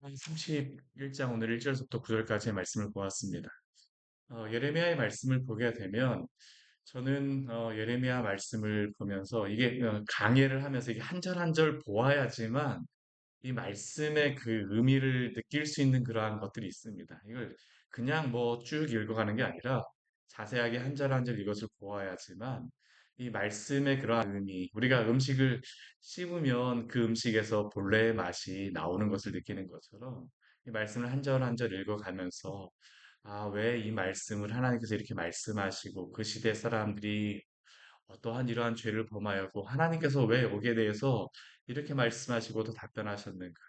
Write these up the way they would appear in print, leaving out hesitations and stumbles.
31장 오늘 1절부터 9절까지의 말씀을 보았습니다. 예레미야의 말씀을 보게 되면 저는 예레미야 말씀을 보면서 이게 강해를 하면서 이게 한 절 한 절 보아야지만 이 말씀의 그 의미를 느낄 수 있는 그러한 것들이 있습니다. 이걸 그냥 뭐 쭉 읽어가는 게 아니라 자세하게 한 절 한 절 이것을 보아야지만 이 말씀의 그러한 의미, 우리가 음식을 씹으면 그 음식에서 본래의 맛이 나오는 것을 느끼는 것처럼 이 말씀을 한 절 한 절 읽어가면서 왜 이 말씀을 하나님께서 이렇게 말씀하시고 그 시대 사람들이 어떠한 이러한 죄를 범하였고 하나님께서 왜 여기에 대해서 이렇게 말씀하시고도 답변하셨는가?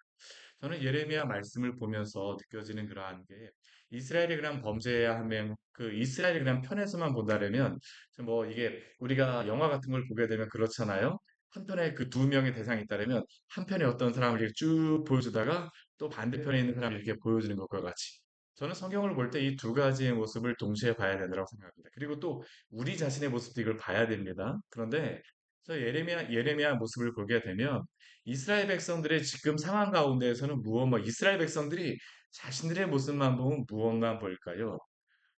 저는 예레미야 말씀을 보면서 느껴지는 그러한 게 이스라엘이 그냥 범죄해야 하면 그 이스라엘이 그냥 편에서만 본다면 뭐 이게 우리가 영화 같은 걸 보게 되면 그렇잖아요. 한편에 그 두 명의 대상이 있다면 한편에 어떤 사람을 이렇게 쭉 보여주다가 또 반대편에 있는 사람을 이렇게 보여주는 것과 같이 저는 성경을 볼 때 이 두 가지의 모습을 동시에 봐야 된다고 생각합니다. 그리고 또 우리 자신의 모습도 이걸 봐야 됩니다. 그런데 저 예레미야 모습을 보게 되면 이스라엘 백성들의 지금 상황 가운데에서는 이스라엘 백성들이 자신들의 모습만 보면 무엇만 보일까요?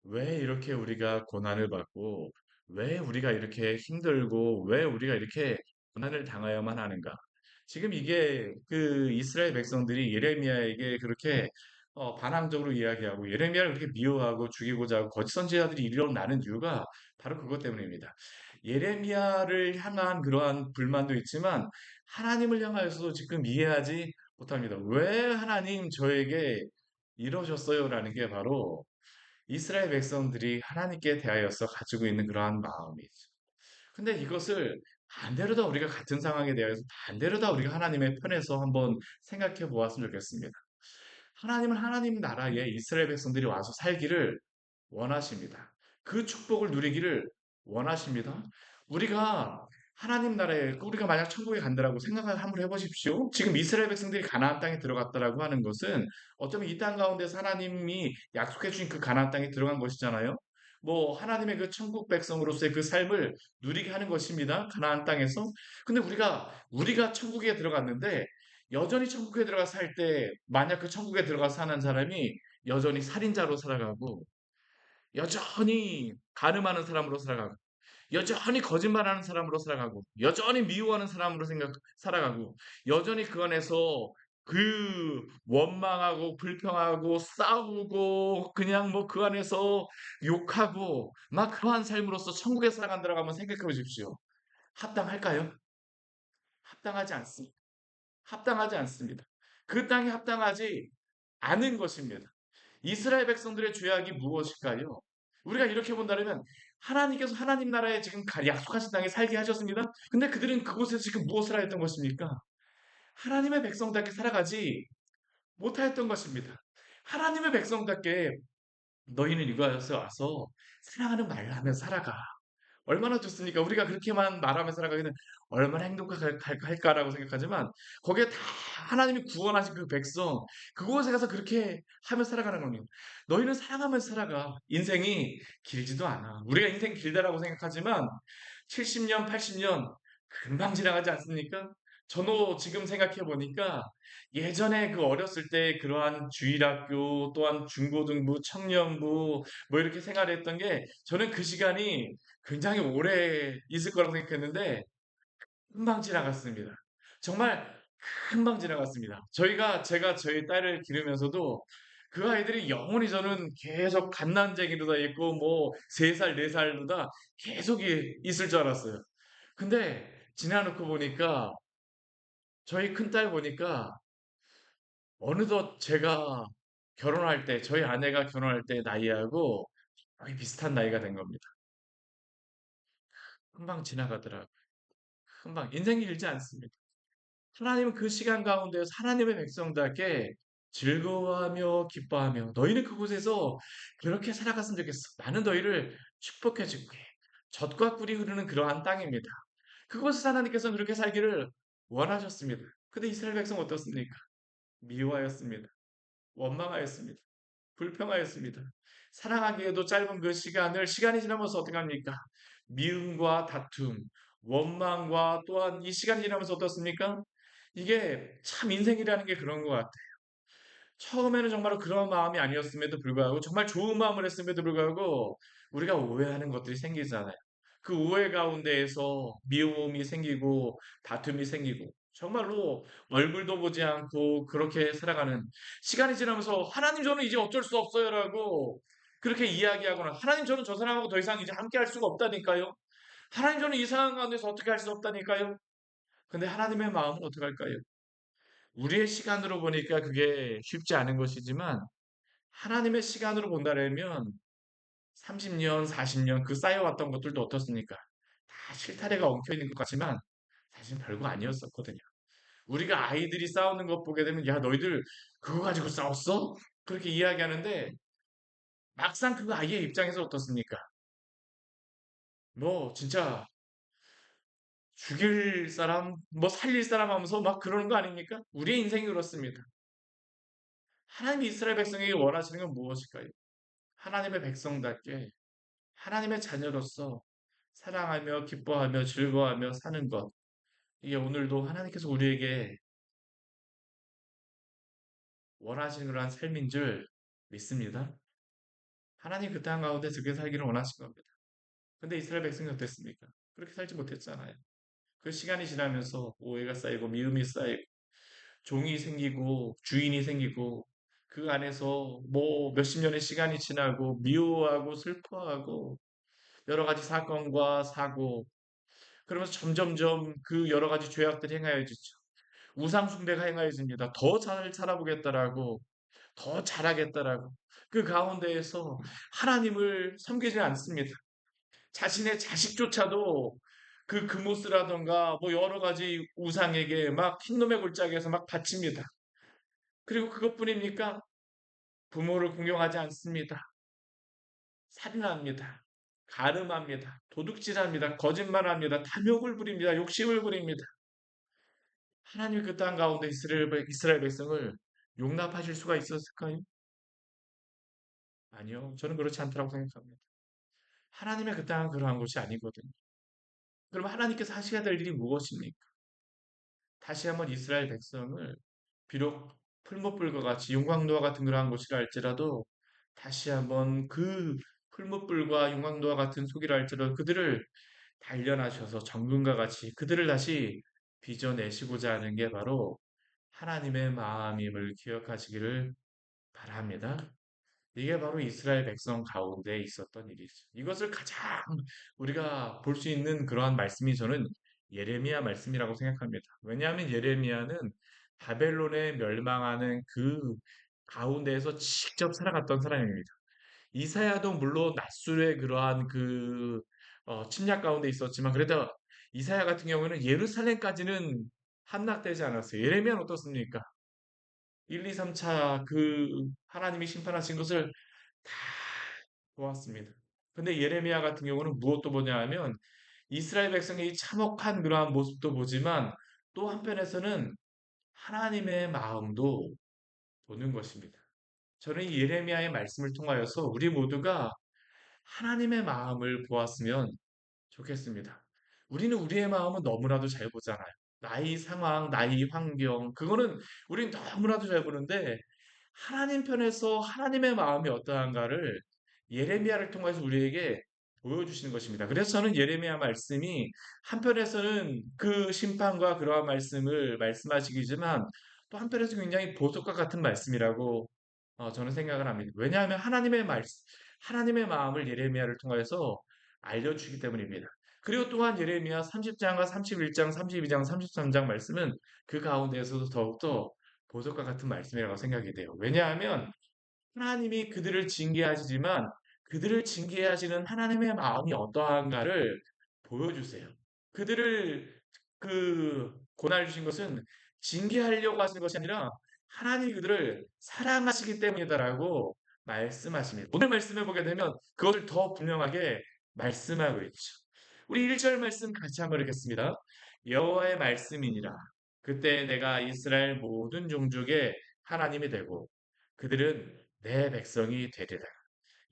왜 이렇게 우리가 고난을 받고, 왜 우리가 이렇게 힘들고, 왜 우리가 이렇게 고난을 당하여만 하는가? 지금 이게 그 이스라엘 백성들이 예레미야에게 그렇게 반항적으로 이야기하고 예레미야를 그렇게 미워하고 죽이고자 하고 거짓 선지자들이 일어나는 이유가 바로 그것 때문입니다. 예레미야를 향한 그러한 불만도 있지만 하나님을 향하여서도 지금 이해하지 못합니다. 왜 하나님 저에게 이러셨어요라는 게 바로 이스라엘 백성들이 하나님께 대하여서 가지고 있는 그러한 마음이죠. 근데 이것을 반대로 다 우리가 같은 상황에 대해서 반대로 다 우리가 하나님의 편에서 한번 생각해 보았으면 좋겠습니다. 하나님은 하나님 나라에 이스라엘 백성들이 와서 살기를 원하십니다. 그 축복을 누리기를 원하십니다. 우리가 하나님 나라에 우리가 만약 천국에 간다라고 생각을 한번 해보십시오. 지금 이스라엘 백성들이 가나안 땅에 들어갔다라고 하는 것은 어쩌면 이 땅 가운데서 하나님이 약속해 주신 그 가나안 땅에 들어간 것이잖아요. 뭐 하나님의 그 천국 백성으로서의 그 삶을 누리게 하는 것입니다. 가나안 땅에서. 근데 우리가 천국에 들어갔는데 여전히 천국에 들어가 살 때 만약 그 천국에 들어가 사는 사람이 여전히 살인자로 살아가고 여전히 가늠하는 사람으로 살아가고 여전히 거짓말하는 사람으로 살아가고 여전히 미워하는 사람으로 살아가고 여전히 그 안에서 그 원망하고 불평하고 싸우고 그냥 뭐 그 안에서 욕하고 막 그러한 삶으로서 천국에 살아간다라고 한번 생각해 보십시오. 합당할까요? 합당하지 않습니다. 합당하지 않습니다. 그 땅에 합당하지 않은 것입니다. 이스라엘 백성들의 죄악이 무엇일까요? 우리가 이렇게 본다면 하나님께서 하나님 나라에 지금 약속하신 땅에 살게 하셨습니다. 근데 그들은 그곳에서 지금 무엇을 하였던 것입니까? 하나님의 백성답게 살아가지 못하였던 것입니다. 하나님의 백성답게 너희는 이곳에 와서 사랑하는 말을 하며 살아가. 얼마나 좋습니까? 우리가 그렇게만 말하며 살아가기는 얼마나 행복할까라고 생각하지만 거기에 다 하나님이 구원하신 그 백성 그곳에 가서 그렇게 하며 살아가는 겁니다. 너희는 사랑하면서 살아가. 인생이 길지도 않아. 우리가 인생 길다라고 생각하지만 70년, 80년 금방 지나가지 않습니까? 저도 지금 생각해 보니까 예전에 그 어렸을 때 그러한 주일학교 또한 중고등부, 청년부 뭐 이렇게 생활했던 게 저는 그 시간이 굉장히 오래 있을 거라고 생각했는데 금방 지나갔습니다. 정말 금방 지나갔습니다. 제가 저희 딸을 기르면서도 그 아이들이 영원히 저는 계속 갓난쟁이로다 있고 뭐 3살, 4살로다 계속 있을 줄 알았어요. 근데 지나놓고 보니까 저희 큰딸 보니까 어느덧 제가 결혼할 때 저희 아내가 결혼할 때 나이하고 거의 비슷한 나이가 된 겁니다. 금방 지나가더라고요. 금방 인생이 길지 않습니다. 하나님은 그 시간 가운데서 하나님의 백성답게 즐거워하며 기뻐하며 너희는 그곳에서 그렇게 살아갔으면 좋겠어. 나는 너희를 축복해 줄게. 젖과 꿀이 흐르는 그러한 땅입니다. 그곳에서 하나님께서는 그렇게 살기를 원하셨습니다. 근데 이스라엘 백성 어떻습니까? 미워하였습니다. 원망하였습니다. 불평하였습니다. 사랑하기에도 짧은 그 시간이 지나면서 어떻게 합니까? 미움과 다툼, 원망과 또한 이 시간이 지나면서 어떻습니까? 이게 참 인생이라는 게 그런 것 같아요. 처음에는 정말 그런 마음이 아니었음에도 불구하고 정말 좋은 마음을 했음에도 불구하고 우리가 오해하는 것들이 생기잖아요. 그 오해 가운데에서 미움이 생기고 다툼이 생기고 정말로 얼굴도 보지 않고 그렇게 살아가는 시간이 지나면서 하나님 저는 이제 어쩔 수 없어요라고 그렇게 이야기하거나 하나님 저는 저 사람하고 더 이상 이제 함께 할 수가 없다니까요. 하나님 저는 이 상황 가운데서 어떻게 할 수 없다니까요. 근데 하나님의 마음은 어떻게 할까요? 우리의 시간으로 보니까 그게 쉽지 않은 것이지만 하나님의 시간으로 본다면 30년, 40년 그 쌓여왔던 것들도 어떻습니까? 다 실타래가 엉켜 있는 것 같지만 사실 별거 아니었었거든요. 우리가 아이들이 싸우는 것 보게 되면 야 너희들 그거 가지고 싸웠어? 그렇게 이야기하는데 막상 그 아이의 입장에서 어떻습니까? 뭐 진짜 죽일 사람, 뭐 살릴 사람 하면서 막 그러는 거 아닙니까? 우리의 인생이 그렇습니다. 하나님이 이스라엘 백성에게 원하시는 건 무엇일까요? 하나님의 백성답게 하나님의 자녀로서 사랑하며 기뻐하며 즐거워하며 사는 것. 이게 오늘도 하나님께서 우리에게 원하시는 그러한 삶인 줄 믿습니다. 하나님 그 땅 가운데 그렇게 살기를 원하신 겁니다. 근데 이스라엘 백성이 어땠습니까? 그렇게 살지 못했잖아요. 그 시간이 지나면서 오해가 쌓이고 미움이 쌓이고 종이 생기고 주인이 생기고 그 안에서 뭐 몇십 년의 시간이 지나고 미워하고 슬퍼하고 여러 가지 사건과 사고 그러면서 점점점 그 여러 가지 죄악들이 행하여지죠. 우상 숭배가 행하여집니다. 더 잘 살아보겠다라고, 더 잘하겠다라고. 그 가운데에서 하나님을 섬기지 않습니다. 자신의 자식조차도 그 금오스라던가 뭐 여러 가지 우상에게 막 흰놈의 골짜기에서 막 바칩니다. 그리고 그것뿐입니까? 부모를 공경하지 않습니다. 살인합니다. 가늠합니다. 도둑질합니다. 거짓말합니다. 탐욕을 부립니다. 욕심을 부립니다. 하나님 그 땅 가운데 이스라엘 백성을 용납하실 수가 있었을까요? 아니요. 저는 그렇지 않다고 생각합니다. 하나님의 그 땅은 그러한 곳이 아니거든요. 그럼 하나님께서 하셔야 될 일이 무엇입니까? 다시 한번 이스라엘 백성을 비록 풀무불과 같이 용광도와 같은 그러한 곳이라 할지라도 다시 한번 그 풀무불과 용광도와 같은 속이라 할지라도 그들을 단련하셔서 정금과 같이 그들을 다시 빚어내시고자 하는 게 바로 하나님의 마음임을 기억하시기를 바랍니다. 이게 바로 이스라엘 백성 가운데 있었던 일이죠. 이것을 가장 우리가 볼 수 있는 그러한 말씀이 저는 예레미야 말씀이라고 생각합니다. 왜냐하면 예레미야는 바벨론에 멸망하는 그 가운데에서 직접 살아갔던 사람입니다. 이사야도 물론 낫술의 그러한 침략 가운데 있었지만 그래도 이사야 같은 경우는 예루살렘까지는 함락되지 않았어요. 예레미야는 어떻습니까? 1, 2, 3차 하나님이 심판하신 것을 다 보았습니다. 근데 예레미야 같은 경우는 무엇도 보냐 하면 이스라엘 백성의 이 참혹한 그러한 모습도 보지만 또 한편에서는 하나님의 마음도 보는 것입니다. 저는 이 예레미야의 말씀을 통하여서 우리 모두가 하나님의 마음을 보았으면 좋겠습니다. 우리는 우리의 마음은 너무나도 잘 보잖아요. 나의 상황, 나의 환경, 그거는 우린 너무나도 잘 보는데 하나님 편에서 하나님의 마음이 어떠한가를 예레미야를 통해서 우리에게 보여주시는 것입니다. 그래서 저는 예레미야 말씀이 한편에서는 그 심판과 그러한 말씀을 말씀하시기지만 또 한편에서 굉장히 보석과 같은 말씀이라고 저는 생각을 합니다. 왜냐하면 하나님의 마음을 예레미야를 통해서 알려주기 때문입니다. 그리고 또한 예레미야 30장과 31장, 32장, 33장 말씀은 그 가운데에서도 더욱더 보석과 같은 말씀이라고 생각이 돼요. 왜냐하면 하나님이 그들을 징계하시지만 그들을 징계하시는 하나님의 마음이 어떠한가를 보여주세요. 그들을 고난 주신 것은 징계하려고 하시는 것이 아니라 하나님이 그들을 사랑하시기 때문이다라고 말씀하십니다. 오늘 말씀을 보게 되면 그것을 더 분명하게 말씀하고 있죠. 우리 1절 말씀 같이 한번 읽겠습니다. 여호와의 말씀이니라. 그때 내가 이스라엘 모든 종족의 하나님이 되고 그들은 내 백성이 되리라.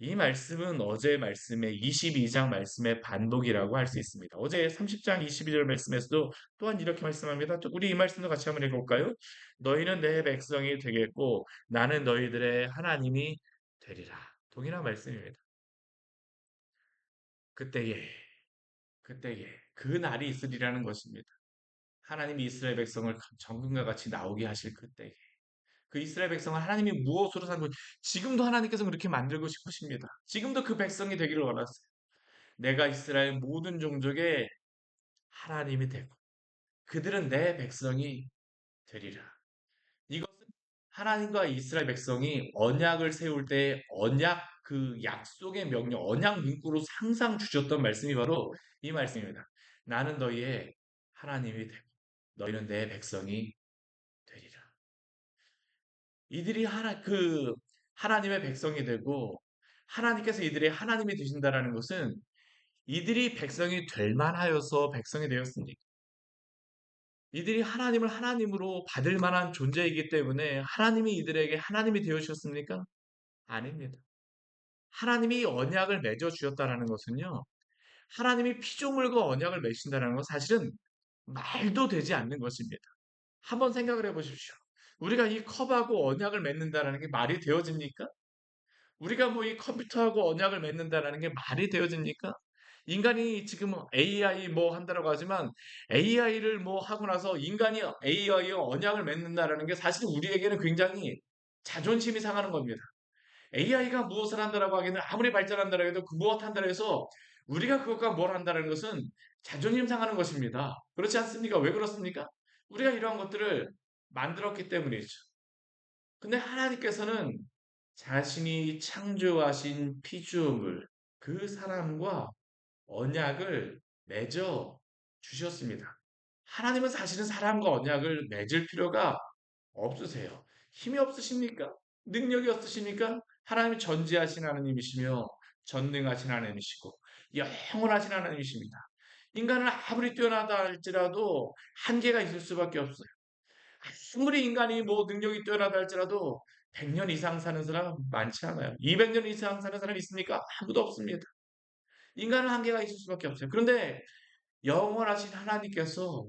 이 말씀은 어제 말씀의 22장 말씀의 반복이라고 할 수 있습니다. 어제 30장 22절 말씀에서도 또한 이렇게 말씀합니다. 우리 이 말씀도 같이 한번 읽어볼까요? 너희는 내 백성이 되겠고 나는 너희들의 하나님이 되리라. 동일한 말씀입니다. 그때에 그때에 그 날이 있으리라는 것입니다. 하나님이 이스라엘 백성을 정금과 같이 나오게 하실 그때에 그 이스라엘 백성을 하나님이 무엇으로 산 것, 지금도 하나님께서 그렇게 만들고 싶으십니다. 지금도 그 백성이 되기를 원하세요. 내가 이스라엘 모든 종족의 하나님이 되고 그들은 내 백성이 되리라. 이것은 하나님과 이스라엘 백성이 언약을 세울 때 언약 그 약속의 명령, 언약 문구로 항상 주셨던 말씀이 바로 이 말씀입니다. 나는 너희의 하나님이 되고 너희는 내 백성이 되리라. 이들이 하나님의 백성이 되고 하나님께서 이들의 하나님이 되신다라는 것은 이들이 백성이 될 만하여서 백성이 되었습니다. 이들이 하나님을 하나님으로 받을 만한 존재이기 때문에 하나님이 이들에게 하나님이 되어 주셨습니까? 아닙니다. 하나님이 언약을 맺어 주셨다는 것은요. 하나님이 피조물과 언약을 맺으신다는 건 사실은 말도 되지 않는 것입니다. 한번 생각을 해 보십시오. 우리가 이 컵하고 언약을 맺는다는 게 말이 되어집니까? 우리가 뭐 이 컴퓨터하고 언약을 맺는다라는 게 말이 되어집니까? 인간이 지금 AI 뭐 한다라고 하지만 AI를 뭐 하고 나서 인간이 AI와 언약을 맺는다라는 게 사실 우리에게는 굉장히 자존심이 상하는 겁니다. AI가 무엇을 한다라고 하기는 아무리 발전한다라 해도 그 무엇 한다라 해서 우리가 그것과 뭘 한다는 것은 자존심 상하는 것입니다. 그렇지 않습니까? 왜 그렇습니까? 우리가 이러한 것들을 만들었기 때문이죠. 근데 하나님께서는 자신이 창조하신 피조물, 그 사람과 언약을 맺어 주셨습니다. 하나님은 사실은 사람과 언약을 맺을 필요가 없으세요. 힘이 없으십니까? 능력이 없으십니까? 하나님이 전지하신 하나님이시며 전능하신 하나님이시고 영원하신 하나님이십니다. 인간은 아무리 뛰어나다 할지라도 한계가 있을 수밖에 없어요. 아무리 인간이 뭐 능력이 뛰어나다 할지라도 100년 이상 사는 사람 많지 않아요. 200년 이상 사는 사람 있습니까? 아무도 없습니다. 인간은 한계가 있을 수밖에 없어요. 그런데 영원하신 하나님께서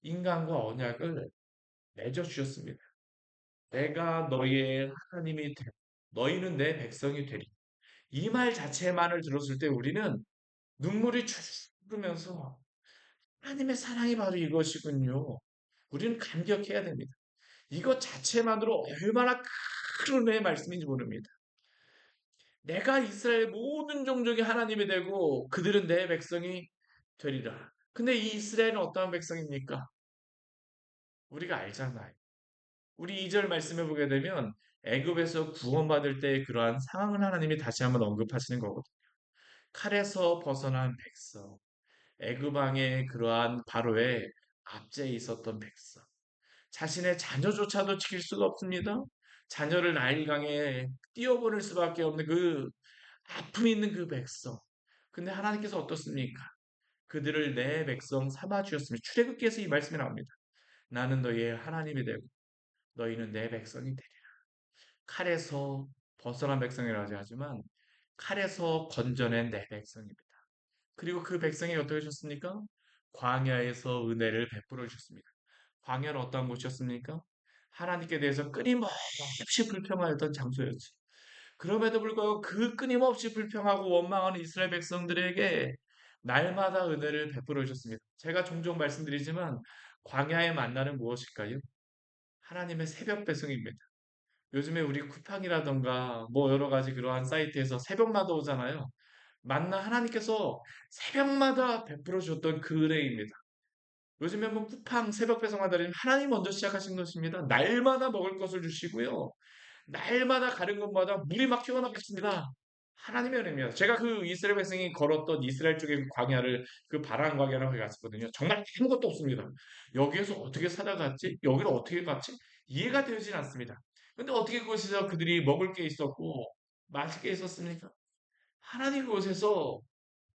인간과 언약을 맺어 주셨습니다. 내가 너희의 하나님이 되고 너희는 내 백성이 되리. 이 말 자체만을 들었을 때 우리는 눈물이 쭉 흐르면서 하나님의 사랑이 바로 이것이군요. 우리는 감격해야 됩니다. 이것 자체만으로 얼마나 큰 은혜의 말씀인지 모릅니다. 내가 이스라엘 모든 종족이 하나님이 되고 그들은 내 백성이 되리라. 근데 이 이스라엘은 어떠한 백성입니까? 우리가 알잖아요. 우리 2절 말씀을 보게 되면 애굽에서 구원받을 때 그러한 상황을 하나님이 다시 한번 언급하시는 거거든요. 칼에서 벗어난 백성, 애굽 왕의 그러한 바로의 압제에 있었던 백성. 자신의 자녀조차도 지킬 수가 없습니다. 자녀를 나일강에 띄어보낼 수밖에 없는 그 아픔이 있는 그 백성. 근데 하나님께서 어떻습니까? 그들을 내 백성 삼아 주셨습니다. 출애굽기에서 이 말씀이 나옵니다. 나는 너희의 하나님이 되고 너희는 내 백성이 되리라. 칼에서 벗어난 백성이라고 하지만 칼에서 건져낸 내 백성입니다. 그리고 그 백성이 어떻게 하셨습니까? 광야에서 은혜를 베풀어 주셨습니다. 광야는 어떠한 곳이었습니까? 하나님께 대해서 끊임없이 불평하였던 장소였지. 그럼에도 불구하고 그 끊임없이 불평하고 원망하는 이스라엘 백성들에게 날마다 은혜를 베풀어 주셨습니다. 제가 종종 말씀드리지만 광야의 만나는 무엇일까요? 하나님의 새벽 배송입니다. 요즘에 우리 쿠팡이라던가 뭐 여러 가지 그러한 사이트에서 새벽마다 오잖아요. 만나 하나님께서 새벽마다 베풀어 주셨던 그 은혜입니다. 요즘에 뭐 쿠팡 새벽 배송하다니 하나님 먼저 시작하신 것입니다. 날마다 먹을 것을 주시고요. 날마다 가는 곳마다 물이 막 튀어나왔습니다. 하나님의 은혜입니다. 제가 그 이스라엘 백성이 걸었던 이스라엘 쪽의 광야를 그 바란 광야라고 갔었거든요. 정말 아무것도 없습니다. 여기에서 어떻게 살아갔지? 여기를 어떻게 갔지? 이해가 되지 않습니다. 근데 어떻게 그곳에서 그들이 먹을 게 있었고 마실 게 있었습니까? 하나님 그곳에서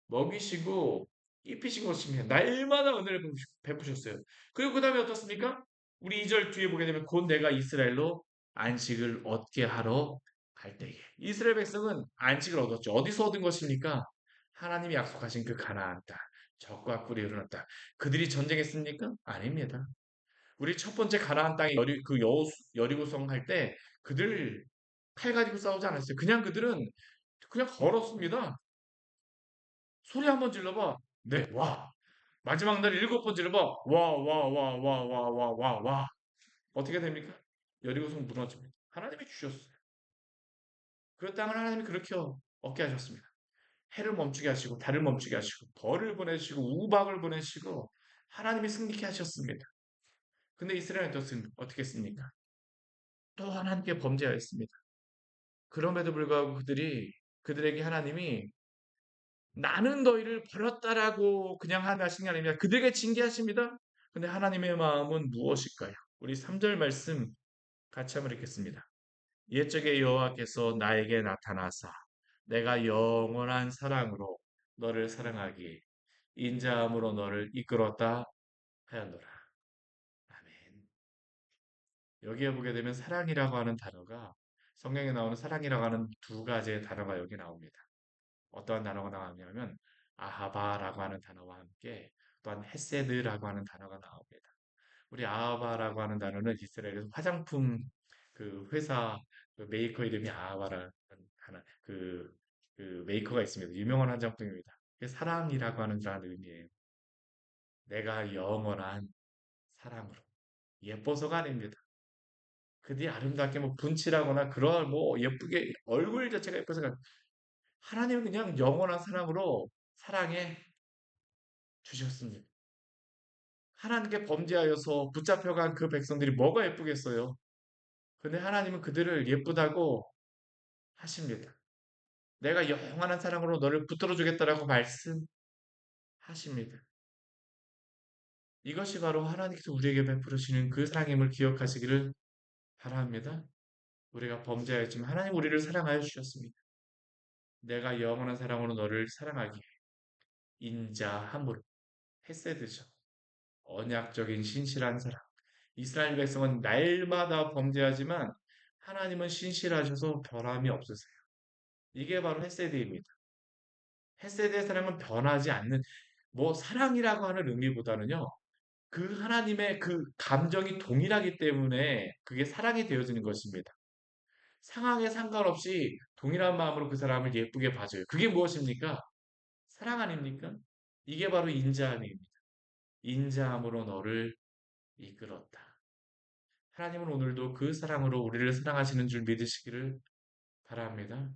먹이시고 입히신 것입니다. 날마다 은혜를 베푸셨어요. 그리고 그 다음에 어떻습니까? 우리 2절 뒤에 보게 되면 곧 내가 이스라엘로 안식을 얻게 하러 갈 때에 이스라엘 백성은 안식을 얻었죠. 어디서 얻은 것입니까? 하나님이 약속하신 그 가나안 땅, 적과 꿀이 흐르는 땅. 그들이 전쟁했습니까? 아닙니다. 우리 첫 번째 가나안 땅에 여리고성 할 때 그들 칼 가지고 싸우지 않았어요. 그냥 그들은 그냥 걸었습니다. 소리 한번 질러봐. 네, 와. 마지막 날 일곱 번 질러봐. 와, 와, 와, 와, 와, 와, 와, 와. 어떻게 됩니까? 여리고성 무너집니다. 하나님이 주셨어요. 그 땅을 하나님이 그렇게 얻게 하셨습니다. 해를 멈추게 하시고 달을 멈추게 하시고 벌을 보내시고 우박을 보내시고 하나님이 승리케 하셨습니다. 근데 이스라엘은 어떻게 했습니까? 또 하나님께 범죄하였습니다. 그럼에도 불구하고 그들에게 하나님이 나는 너희를 버렸다라고 그냥 하신 게 아닙니다. 그들에게 징계하십니다. 근데 하나님의 마음은 무엇일까요? 우리 3절 말씀 같이 한번 읽겠습니다. 옛적에 여호와께서 나에게 나타나사 내가 영원한 사랑으로 너를 사랑하기 인자함으로 너를 이끌었다 하였노라. 아멘. 여기에 보게 되면 사랑이라고 하는 단어가 성경에 나오는 사랑이라고 하는 두 가지의 단어가 여기 나옵니다. 어떠한 단어가 나오냐면 아하바라고 하는 단어와 함께 또한 헤세드라고 하는 단어가 나옵니다. 우리 아하바라고 하는 단어는 이스라엘에서 화장품 그 회사 그 메이커 이름이 아하바라는 하나 그 메이커가 있습니다. 유명한 화장품입니다. 그게 사랑이라고 하는 그런 의미예요. 내가 영원한 사랑으로 예뻐서가 아닙니다. 그들이 아름답게 뭐 분칠하거나 그런 뭐 예쁘게 얼굴 자체가 예뻐서가 하나님은 그냥 영원한 사랑으로 사랑해 주셨습니다. 하나님께 범죄하여서 붙잡혀간 그 백성들이 뭐가 예쁘겠어요? 근데 하나님은 그들을 예쁘다고 하십니다. 내가 영원한 사랑으로 너를 붙들어 주겠다라고 말씀하십니다. 이것이 바로 하나님께서 우리에게 베풀으시는 그 사랑임을 기억하시기를 바랍니다. 우리가 범죄하였지만 하나님 우리를 사랑하여 주셨습니다. 내가 영원한 사랑으로 너를 사랑하기에 인자함으로 헤세드죠. 언약적인 신실한 사랑. 이스라엘 백성은 날마다 범죄하지만 하나님은 신실하셔서 변함이 없으세요. 이게 바로 헤세드입니다. 헤세드의 사랑은 변하지 않는 뭐 사랑이라고 하는 의미보다는요. 그 하나님의 그 감정이 동일하기 때문에 그게 사랑이 되어지는 것입니다. 상황에 상관없이 동일한 마음으로 그 사람을 예쁘게 봐줘요. 그게 무엇입니까? 사랑 아닙니까? 이게 바로 인자함입니다. 인자함으로 너를 이끌었다. 하나님은 오늘도 그 사랑으로 우리를 사랑하시는 줄 믿으시기를 바랍니다.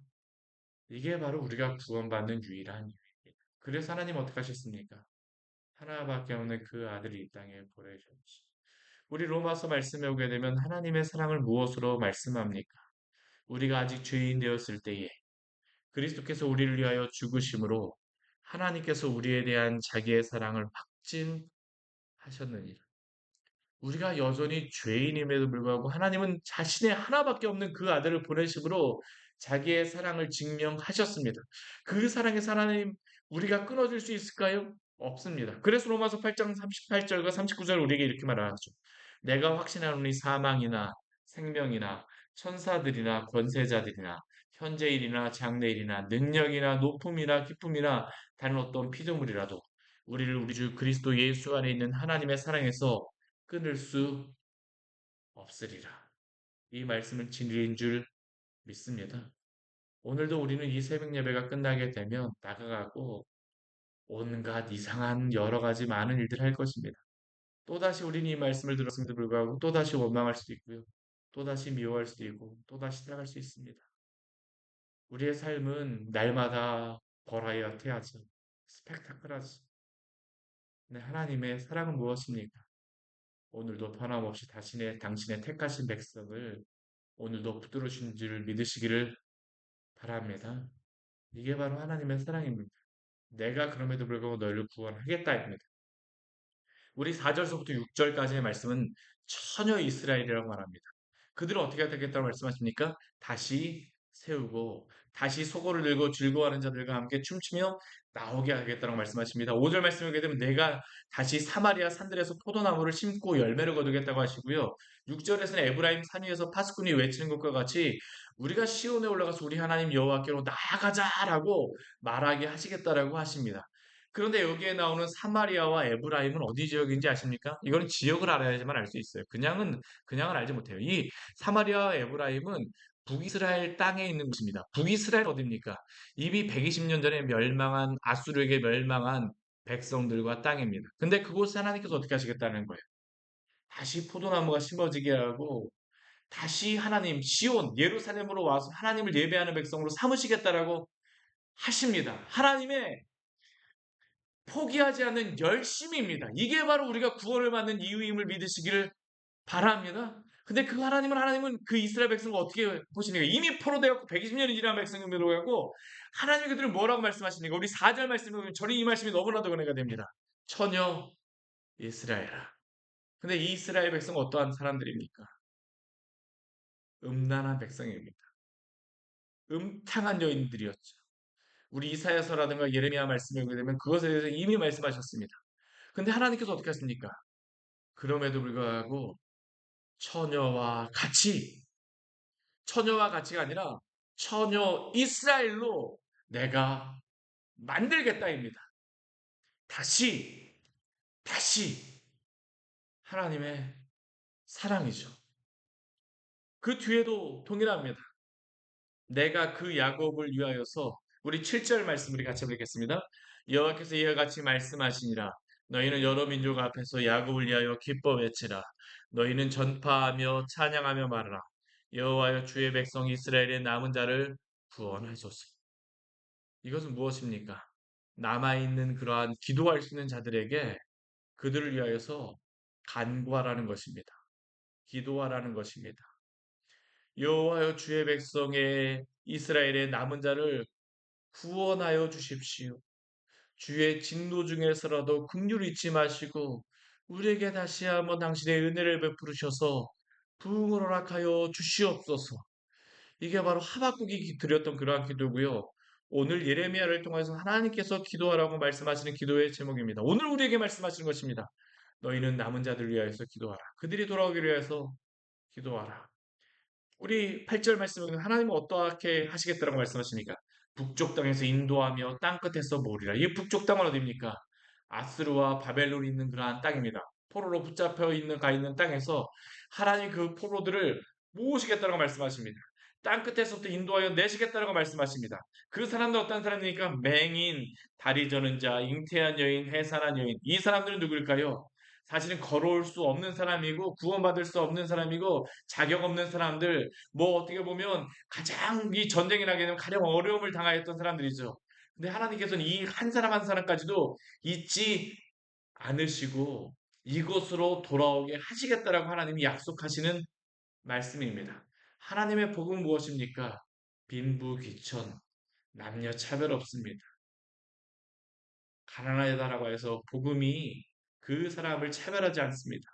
이게 바로 우리가 구원받는 유일한 이유입니다. 그래서 하나님 어떻게 하셨습니까? 하나밖에 없는 그 아들이 이 땅에 보내셨지. 우리 로마서 말씀에 오게 되면 하나님의 사랑을 무엇으로 말씀합니까? 우리가 아직 죄인 되었을 때에 그리스도께서 우리를 위하여 죽으심으로 하나님께서 우리에 대한 자기의 사랑을 확증하셨느니라. 우리가 여전히 죄인임에도 불구하고 하나님은 자신의 하나밖에 없는 그 아들을 보내심으로 자기의 사랑을 증명하셨습니다. 그 사랑에서 하나님 우리가 끊어질 수 있을까요? 없습니다. 그래서 로마서 8장 38절과 39절 우리에게 이렇게 말하죠. 내가 확신하노니 사망이나 생명이나 천사들이나 권세자들이나 현재일이나 장래일이나 능력이나 높음이나 기쁨이나 다른 어떤 피조물이라도 우리를 우리 주 그리스도 예수 안에 있는 하나님의 사랑에서 끊을 수 없으리라. 이 말씀은 진리인 줄 믿습니다. 오늘도 우리는 이 새벽 예배가 끝나게 되면 나가가고 온갖 이상한 여러 가지 많은 일들을 할 것입니다. 또다시 우리는 이 말씀을 들었음에도 불구하고 또다시 원망할 수도 있고요. 또다시 미워할 수도 있고 또다시 살아갈 수 있습니다. 우리의 삶은 날마다 버라이어티하죠. 스펙타클하죠. 근데 하나님의 사랑은 무엇입니까? 오늘도 변함없이 당신의 택하신 백성을 오늘도 붙들어 주신 줄 믿으시기를 바랍니다. 이게 바로 하나님의 사랑입니다. 내가 그럼에도 불구하고 너희를 구원하겠다입니다. 우리 4절서부터 6절까지의 말씀은 처녀 이스라엘이라고 말합니다. 그들은 어떻게 되겠다고 말씀하십니까? 다시 세우고 다시 소고를 들고 즐거워하는 자들과 함께 춤추며 나오게 하겠다고 말씀하십니다. 5절 말씀을 보게 되면 내가 다시 사마리아 산들에서 포도나무를 심고 열매를 거두겠다고 하시고요. 6절에서는 에브라임 산 위에서 파수꾼이 외치는 것과 같이 우리가 시온에 올라가서 우리 하나님 여호와께로 나아가자라고 말하게 하시겠다라고 하십니다. 그런데 여기에 나오는 사마리아와 에브라임은 어디 지역인지 아십니까? 이거는 지역을 알아야지만 알 수 있어요. 그냥은 알지 못해요. 이 사마리아와 에브라임은 북이스라엘 땅에 있는 곳입니다. 북이스라엘 어디입니까? 이미 120년 전에 멸망한 아수르에게 멸망한 백성들과 땅입니다. 근데 그곳에 하나님께서 어떻게 하시겠다는 거예요? 다시 포도나무가 심어지게 하고 다시 하나님 시온 예루살렘으로 와서 하나님을 예배하는 백성으로 삼으시겠다라고 하십니다. 하나님의 포기하지 않는 열심입니다. 이게 바로 우리가 구원을 받는 이유임을 믿으시기를 바랍니다. 근데 그 하나님은 그 이스라엘 백성을 어떻게 보시니까 이미 포로되었고 120년이 지난 백성임에도 불구하고 하나님이 그들을 뭐라고 말씀하시니까 우리 4절 말씀에 보면 저는 이 말씀이 너무나도 은혜가 됩니다. 처녀 이스라엘아. 근데 이 이스라엘 백성은 어떠한 사람들입니까? 음란한 백성입니다. 음탕한 여인들이었죠. 우리 이사야서라든가 예레미야 말씀을 보게 되면 그것에 대해서 이미 말씀하셨습니다. 근데 하나님께서 어떻게 하십니까? 그럼에도 불구하고 처녀와 같이 처녀와 같이가 아니라 처녀 이스라엘로 내가 만들겠다입니다. 다시, 다시 하나님의 사랑이죠. 그 뒤에도 동일합니다. 내가 그 야곱을 위하여서 우리 7절 말씀 우리 같이 읽겠습니다. 여호와께서 이와 같이 말씀하시니라. 너희는 여러 민족 앞에서 야곱을 위하여 기뻐 외치라. 너희는 전파하며 찬양하며 말하라. 여호와여 주의 백성 이스라엘의 남은 자를 구원하소서. 이것은 무엇입니까? 남아있는 그러한 기도할 수 있는 자들에게 그들을 위하여서 간구하라는 것입니다. 기도하라는 것입니다. 여호와여 주의 백성의 이스라엘의 남은 자를 구원하여 주십시오. 주의 진노 중에서라도 긍휼 잊지 마시고 우리에게 다시 한번 당신의 은혜를 베푸셔서 부흥을 허락하여 주시옵소서. 이게 바로 하박국이 드렸던 그러한 기도고요. 오늘 예레미야를 통해서 하나님께서 기도하라고 말씀하시는 기도의 제목입니다. 오늘 우리에게 말씀하시는 것입니다. 너희는 남은 자들 위하여서 기도하라. 그들이 돌아오기를 위해서 기도하라. 우리 8절 말씀은 하나님은 어떻게 하시겠다라고 말씀하시니까 북쪽 땅에서 인도하며 땅 끝에서 모으리라. 이 북쪽 땅은 어디입니까? 아스르와 바벨론이 있는 그러한 땅입니다. 포로로 붙잡혀 있는 가 있는 땅에서 하나님 그 포로들을 모으시겠다라고 말씀하십니다. 땅 끝에서부터 인도하여 내시겠다라고 말씀하십니다. 그 사람들 어떤 사람입니까? 맹인, 다리 저는 자, 잉태한 여인, 해산한 여인. 이 사람들은 누구일까요? 사실은 걸어올 수 없는 사람이고 구원받을 수 없는 사람이고 자격 없는 사람들, 뭐 어떻게 보면 가장 이 전쟁이 나게 되면 가장 어려움을 당하였던 사람들이죠. 근데 하나님께서는 이 한 사람 한 사람까지도 잊지 않으시고 이곳으로 돌아오게 하시겠다라고 하나님이 약속하시는 말씀입니다. 하나님의 복은 무엇입니까? 빈부귀천, 남녀 차별 없습니다. 가난하다라고 해서 복음이 그 사람을 차별하지 않습니다.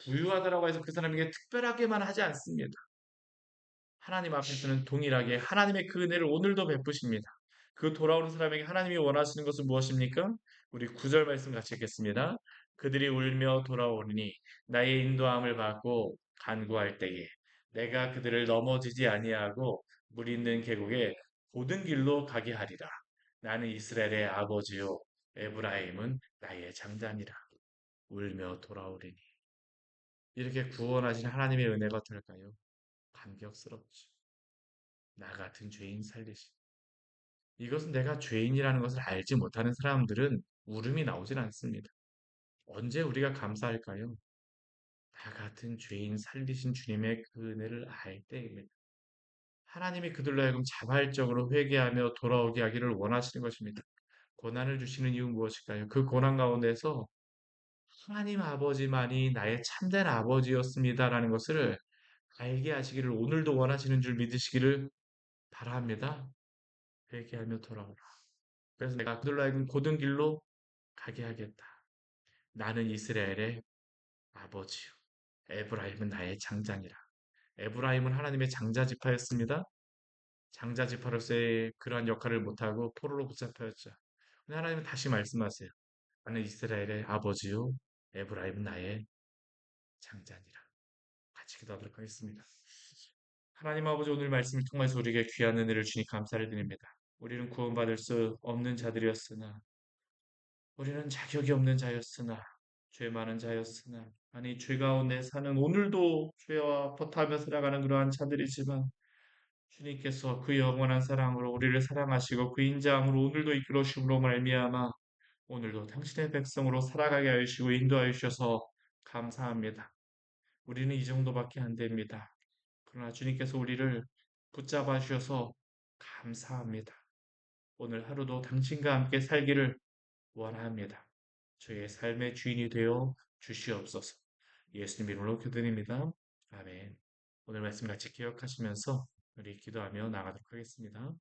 부유하다라고 해서 그 사람에게 특별하게만 하지 않습니다. 하나님 앞에서는 동일하게 하나님의 그 은혜를 오늘도 베푸십니다. 그 돌아오는 사람에게 하나님이 원하시는 것은 무엇입니까? 우리 9절 말씀 같이 읽겠습니다. 그들이 울며 돌아오니 나의 인도함을 받고 간구할 때에 내가 그들을 넘어지지 아니하고 물 있는 계곡에 고든 길로 가게 하리라. 나는 이스라엘의 아버지요 에브라임은 나의 장자니라. 울며 돌아오리니 이렇게 구원하신 하나님의 은혜가 어떨까요? 감격스럽죠. 나 같은 죄인 살리시. 이것은 내가 죄인이라는 것을 알지 못하는 사람들은 울음이 나오질 않습니다. 언제 우리가 감사할까요? 나 같은 죄인 살리신 주님의 그 은혜를 알 때입니다. 하나님이 그들로 하여금 자발적으로 회개하며 돌아오게 하기를 원하시는 것입니다. 고난을 주시는 이유 무엇일까요? 그 고난 가운데서 하나님 아버지만이 나의 참된 아버지였습니다라는 것을 알게 하시기를 오늘도 원하시는 줄 믿으시기를 바랍니다. 회개하며 돌아오라. 그래서 내가 그들로 하여금 고든 길로 가게 하겠다. 나는 이스라엘의 아버지요. 에브라임은 나의 장장이라. 에브라임은 하나님의 장자 지파였습니다. 장자지파로서의 그러한 역할을 못하고 포로로 붙잡혀졌죠. 근데 하나님은 다시 말씀하세요. 나는 이스라엘의 아버지요, 에브라임은 나의 장자니라. 같이 기도하도록 하겠습니다. 하나님 아버지 오늘 말씀을 통해서 우리에게 귀한 은혜를 주니 감사를 드립니다. 우리는 구원받을 수 없는 자들이었으나 우리는 자격이 없는 자였으나 죄 많은 자였으나 아니 죄 가운데 사는 오늘도 죄와 버타며 살아가는 그러한 자들이지만 주님께서 그 영원한 사랑으로 우리를 사랑하시고 그 인자함으로 오늘도 이끌어 주심으로 말미암아 오늘도 당신의 백성으로 살아가게 하시고 인도하여 주셔서 감사합니다. 우리는 이 정도밖에 안 됩니다. 그러나 주님께서 우리를 붙잡아 주셔서 감사합니다. 오늘 하루도 당신과 함께 살기를 원합니다. 저의 삶의 주인이 되어 주시옵소서. 예수님 이름으로 기도드립니다. 아멘. 오늘 말씀 같이 기억하시면서 우리 기도하며 나가도록 하겠습니다.